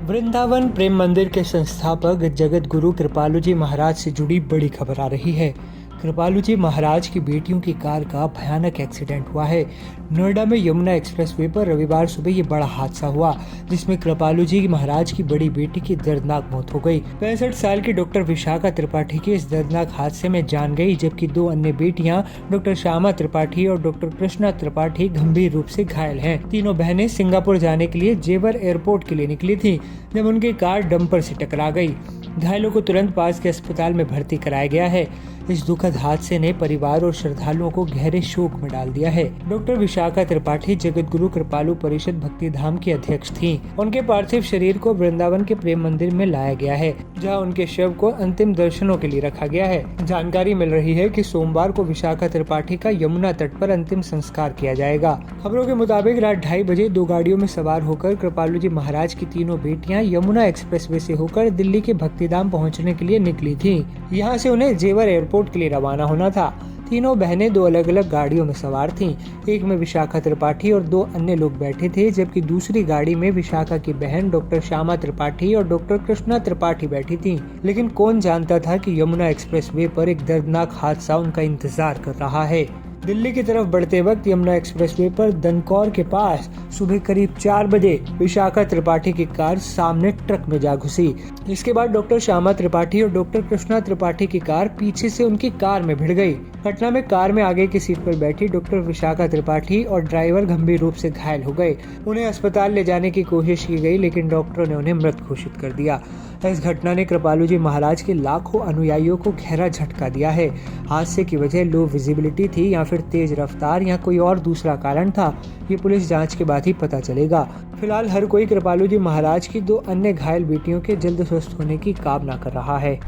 वृंदावन प्रेम मंदिर के संस्थापक जगत गुरु कृपालु जी महाराज से जुड़ी बड़ी खबर आ रही है। कृपालु जी महाराज की बेटियों की कार का भयानक एक्सीडेंट हुआ है। नोएडा में यमुना एक्सप्रेसवे पर रविवार सुबह ये बड़ा हादसा हुआ, जिसमें कृपालु जी महाराज की बड़ी बेटी की दर्दनाक मौत हो गई। 65 साल की डॉक्टर विशाखा त्रिपाठी की इस दर्दनाक हादसे में जान गई, जबकि दो अन्य बेटियां डॉक्टर श्यामा त्रिपाठी और डॉक्टर कृष्णा त्रिपाठी गंभीर रूप से घायल हैं। तीनों बहनें सिंगापुर जाने के लिए जेवर एयरपोर्ट के लिए निकली थी, जब उनकी कार डंपर से टकरा गई। घायलों को तुरंत पास के अस्पताल में भर्ती कराया गया है। इस दुखद हादसे ने परिवार और श्रद्धालुओं को गहरे शोक में डाल दिया है। डॉक्टर विशाखा त्रिपाठी जगत गुरु कृपालु परिषद भक्ति धाम की अध्यक्ष थीं। उनके पार्थिव शरीर को वृंदावन के प्रेम मंदिर में लाया गया है, जहां उनके शव को अंतिम दर्शनों के लिए रखा गया है। जानकारी मिल रही है कि सोमवार को विशाखा त्रिपाठी का यमुना तट पर अंतिम संस्कार किया जाएगा। खबरों के मुताबिक रात 2:30 बजे 2 गाड़ियों में सवार होकर कृपालु जी महाराज की तीनों बेटियां यमुना एक्सप्रेसवे से होकर दिल्ली के भक्तिधाम पहुंचने के लिए निकली थीं। यहां से उन्हें जेवर एयरपोर्ट के लिए रवाना होना था। तीनों बहनें 2 अलग-अलग गाड़ियों में सवार थीं। एक में विशाखा त्रिपाठी और 2 अन्य लोग बैठे थे, जबकि दूसरी गाड़ी में विशाखा की बहन डॉक्टर श्यामा त्रिपाठी और डॉक्टर कृष्णा त्रिपाठी बैठी थीं। लेकिन कौन जानता था कि यमुना एक्सप्रेसवे पर एक दर्दनाक हादसा उनका इंतजार कर रहा है। दिल्ली की तरफ बढ़ते वक्त यमुना एक्सप्रेसवे पर दनकौर के पास सुबह करीब 4 बजे विशाखा त्रिपाठी की कार सामने ट्रक में जा घुसी। इसके बाद डॉक्टर श्यामा त्रिपाठी और डॉक्टर कृष्णा त्रिपाठी की कार पीछे से उनकी कार में भिड़ गई। घटना में कार में आगे की सीट पर बैठी डॉक्टर विशाखा त्रिपाठी और ड्राइवर गंभीर रूप से घायल हो गए। उन्हें अस्पताल ले जाने की कोशिश की गई, लेकिन डॉक्टरों ने उन्हें मृत घोषित कर दिया। इस घटना ने कृपालु जी महाराज के लाखों अनुयायियों को गहरा झटका दिया है। हादसे की वजह लो विजिबिलिटी थी या फिर तेज रफ्तार या कोई और दूसरा कारण था, ये पुलिस जांच के बाद ही पता चलेगा। फिलहाल हर कोई कृपालु जी महाराज की 2 अन्य घायल बेटियों के जल्द स्वस्थ होने की कामना कर रहा है।